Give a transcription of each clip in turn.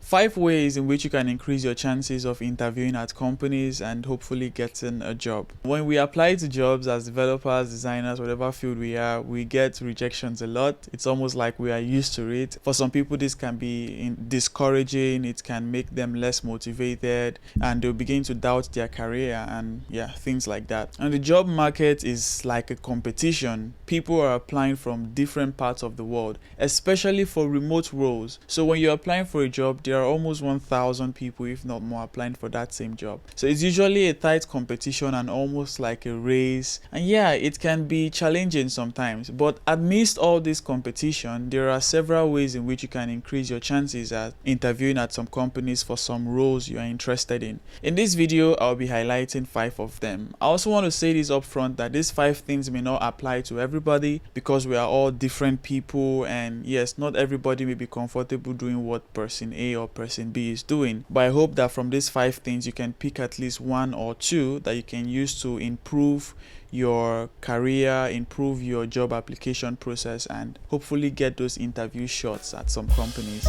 5 ways in which you can increase your chances of interviewing at companies and hopefully getting a job. When we apply to jobs as developers, designers, whatever field we are, we get rejections a lot. It's almost like we are used to it. For some people, this can be discouraging. It can make them less motivated and they'll begin to doubt their career and things like that. And the job market is like a competition. People are applying from different parts of the world, especially for remote roles. So when you're applying for a job, there are almost 1,000 people, if not more, applying for that same job. So it's usually a tight competition and almost like a race. And it can be challenging sometimes. But amidst all this competition, there are several ways in which you can increase your chances at interviewing at some companies for some roles you are interested in. In this video, I'll be highlighting 5 of them. I also want to say this up front that these 5 things may not apply to everybody because we are all different people, and yes, not everybody may be comfortable doing what person A or person B is doing. But I hope that from these 5 things you can pick at least 1 or 2 that you can use to improve your career, improve your job application process, and hopefully get those interview shots at some companies.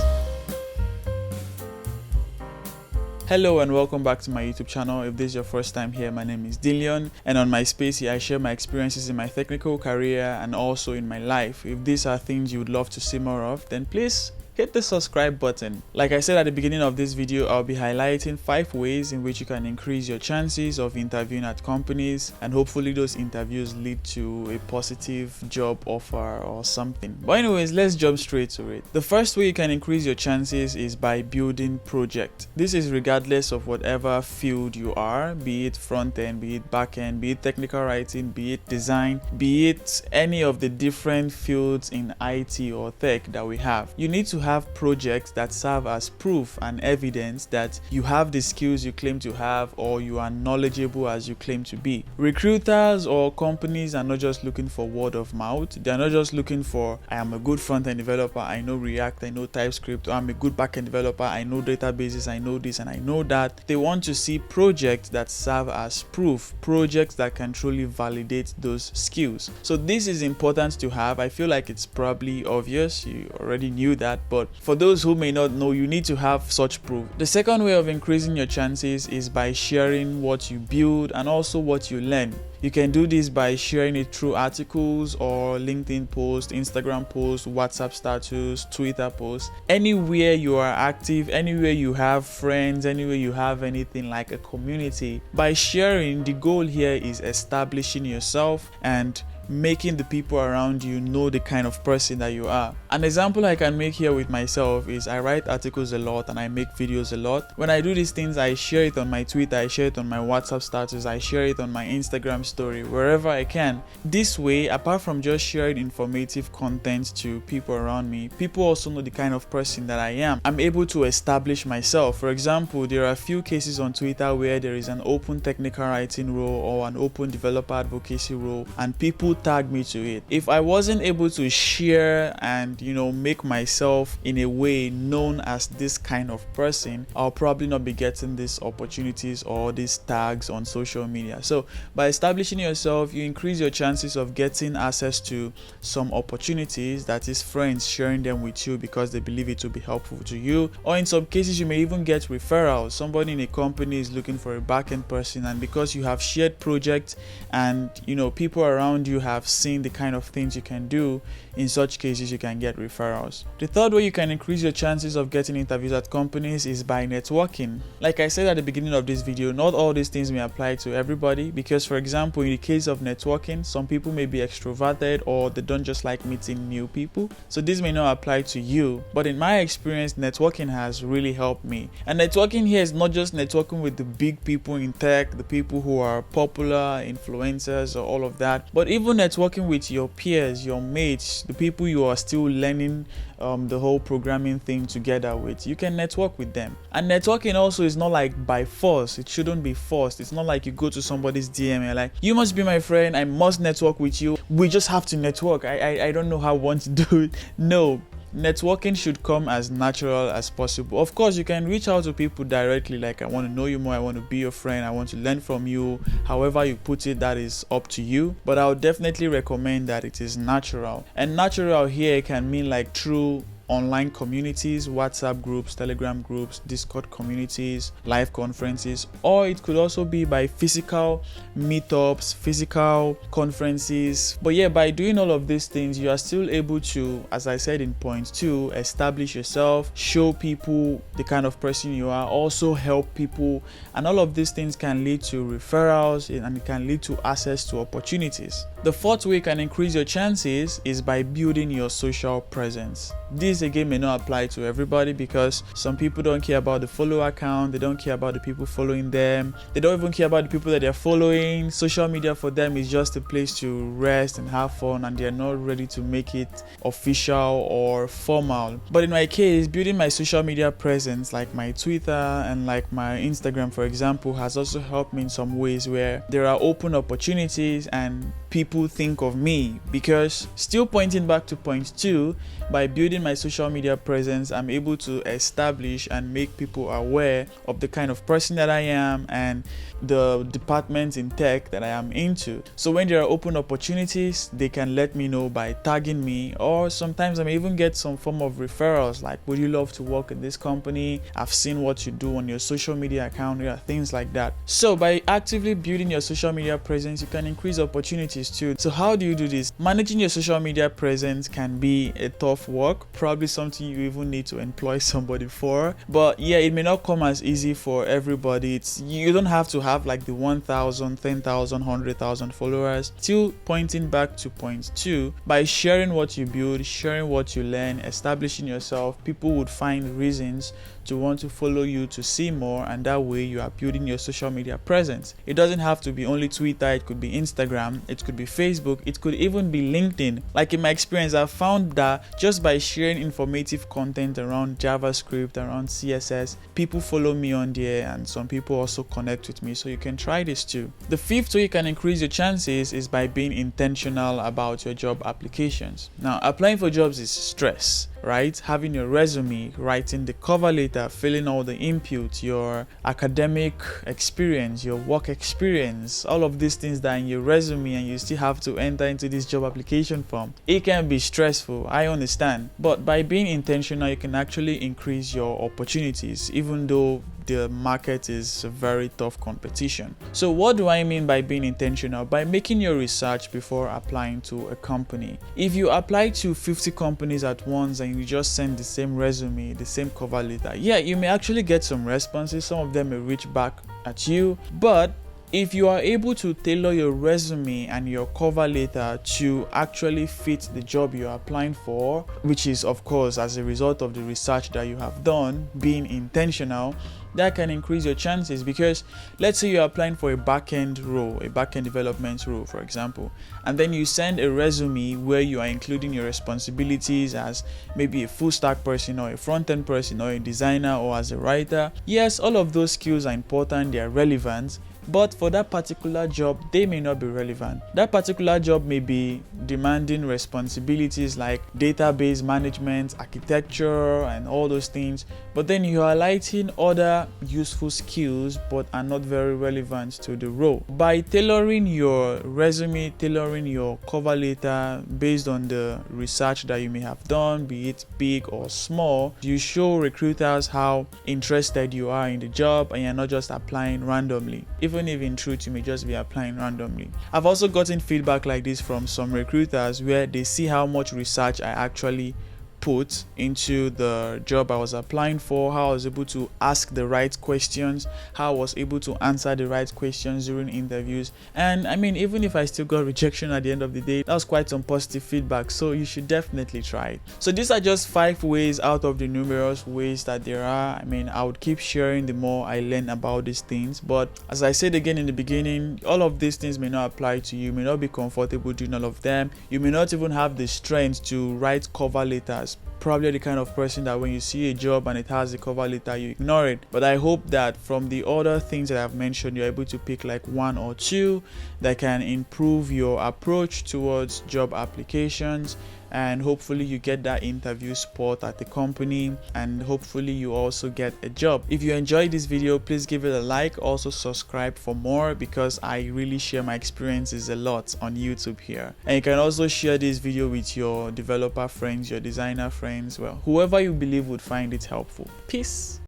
Hello and welcome back to my YouTube channel. If this is your first time here, my name is Dillion, and on my space here I share my experiences in my technical career and also in my life. If these are things you would love to see more of, then please hit the subscribe button. Like I said at the beginning of this video, I'll be highlighting 5 ways in which you can increase your chances of interviewing at companies, and hopefully those interviews lead to a positive job offer or something. But anyways, let's jump straight to it. The first way you can increase your chances is by building projects. This is regardless of whatever field you are, be it front end, be it back end, be it technical writing, be it design, be it any of the different fields in IT or tech that we have. You need to have projects that serve as proof and evidence that you have the skills you claim to have or you are knowledgeable as you claim to be. Recruiters or companies are not just looking for word of mouth. They are not just looking for, I am a good front-end developer, I know React, I know TypeScript, or I'm a good back-end developer, I know databases, I know this and I know that. They want to see projects that serve as proof, projects that can truly validate those skills. So this is important to have. I feel like it's probably obvious, you already knew that, but for those who may not know, you need to have such proof. The second way of increasing your chances is by sharing what you build and also what you learn. You can do this by sharing it through articles or LinkedIn posts, Instagram posts, WhatsApp status, Twitter posts. Anywhere you are active, anywhere you have friends, anywhere you have anything like a community. By sharing, the goal here is establishing yourself and making the people around you know the kind of person that you are. An example I can make here with myself is I write articles a lot and I make videos a lot. When I do these things, I share it on my Twitter, I share it on my WhatsApp status, I share it on my Instagram story, wherever I can. This way, apart from just sharing informative content to people around me, people also know the kind of person that I am. I'm able to establish myself. For example, there are a few cases on Twitter where there is an open technical writing role or an open developer advocacy role and people tag me to it. If I wasn't able to share and make myself in a way known as this kind of person, I'll probably not be getting these opportunities or these tags on social media. So by establishing yourself, you increase your chances of getting access to some opportunities, that is friends sharing them with you because they believe it will be helpful to you, or in some cases you may even get referrals. Somebody in a company is looking for a back-end person, and because you have shared projects and people around you have seen the kind of things you can do, in such cases you can get referrals. The third way you can increase your chances of getting interviews at companies is by networking. Like I said at the beginning of this video, not all these things may apply to everybody because, for example, in the case of networking, some people may be extroverted or they don't just like meeting new people. So this may not apply to you, but in my experience, networking has really helped me. And networking here is not just networking with the big people in tech, the people who are popular, influencers or all of that, but even networking with your peers, your mates, the people you are still learning the whole programming thing together with. You can network with them. And networking also is not like by force. It shouldn't be forced. It's not like you go to somebody's DM and like, you must be my friend, I must network with you, we just have to network. I don't know how I want to do it. No. Networking should come as natural as possible. Of course, you can reach out to people directly, like, I want to know you more, I want to be your friend, I want to learn from you. However you put it, that is up to you. But I would definitely recommend that it is natural. And natural here can mean like through online communities, WhatsApp groups, Telegram groups, Discord communities, live conferences, or it could also be by physical meetups, physical conferences. But yeah, by doing all of these things, you are still able to, as I said in point 2, establish yourself, show people the kind of person you are, also help people, and all of these things can lead to referrals and it can lead to access to opportunities. The fourth way you can increase your chances is by building your social presence. This again may not apply to everybody because some people don't care about the follower count, they don't care about the people following them, they don't even care about the people that they're following. Social media for them is just a place to rest and have fun, and they're not ready to make it official or formal. But in my case, building my social media presence, like my Twitter and like my Instagram for example, has also helped me in some ways where there are open opportunities and people think of me. Because still pointing back to point 2, by building my social media presence, I'm able to establish and make people aware of the kind of person that I am and the departments in tech that I am into. So when there are open opportunities, they can let me know by tagging me, or sometimes I may even get some form of referrals like, would you love to work in this company? I've seen what you do on your social media account, things like that. So by actively building your social media presence, you can increase opportunities too. So how do you do this? Managing your social media presence can be a tough work, probably something you even need to employ somebody for. But yeah, it may not come as easy for everybody. You don't have to have like the 1,000, 10,000, 100,000 followers. Still pointing back to point 2, by sharing what you build, sharing what you learn, establishing yourself, people would find reasons to want to follow you to see more, and that way you are building your social media presence. It doesn't have to be only Twitter, it could be Instagram, it could be Facebook, it could even be LinkedIn. Like in my experience, I've found that just by sharing informative content around JavaScript, around CSS, people follow me on there and some people also connect with me. So you can try this too. The fifth way you can increase your chances is by being intentional about your job applications. Now, applying for jobs is stress, right? Having your resume, writing the cover letter, filling all the input, your academic experience, your work experience, all of these things that are in your resume, and you still have to enter into this job application form. It can be stressful, I understand, but by being intentional, you can actually increase your opportunities, even though the market is a very tough competition. So what do I mean by being intentional? By making your research before applying to a company. If you apply to 50 companies at once and you just send the same resume, the same cover letter, yeah, you may actually get some responses. Some of them may reach back at you, but if you are able to tailor your resume and your cover letter to actually fit the job you're applying for, which is of course as a result of the research that you have done, being intentional, that can increase your chances. Because let's say you're applying for a back-end role, a back-end development role for example, and then you send a resume where you are including your responsibilities as maybe a full stack person or a front-end person or a designer or as a writer. Yes, all of those skills are important, they are relevant, but for that particular job, they may not be relevant. That particular job may be demanding responsibilities like database management, architecture, and all those things, but then you are highlighting other useful skills but are not very relevant to the role. By tailoring your resume, tailoring your cover letter based on the research that you may have done, be it big or small, you show recruiters how interested you are in the job and you're not just applying randomly. Even if in truth you may just be applying randomly. I've also gotten feedback like this from some recruiters where they see how much research I actually put into the job I was applying for, how I was able to ask the right questions, how I was able to answer the right questions during interviews. And I mean, even if I still got rejection at the end of the day, that was quite some positive feedback, so you should definitely try it. So these are just 5 ways out of the numerous ways that there are. I mean, I would keep sharing the more I learn about these things, but as I said again in the beginning, all of these things may not apply to you. You may not be comfortable doing all of them. You may not even have the strength to write cover letters. Probably the kind of person that when you see a job and it has a cover letter, you ignore it. But I hope that from the other things that I've mentioned, you're able to pick like 1 or 2 that can improve your approach towards job applications and hopefully you get that interview spot at the company, and hopefully you also get a job. If you enjoyed this video, please give it a like. Also subscribe for more, because I really share my experiences a lot on YouTube here. And you can also share this video with your developer friends, your designer friends, well, whoever you believe would find it helpful. Peace.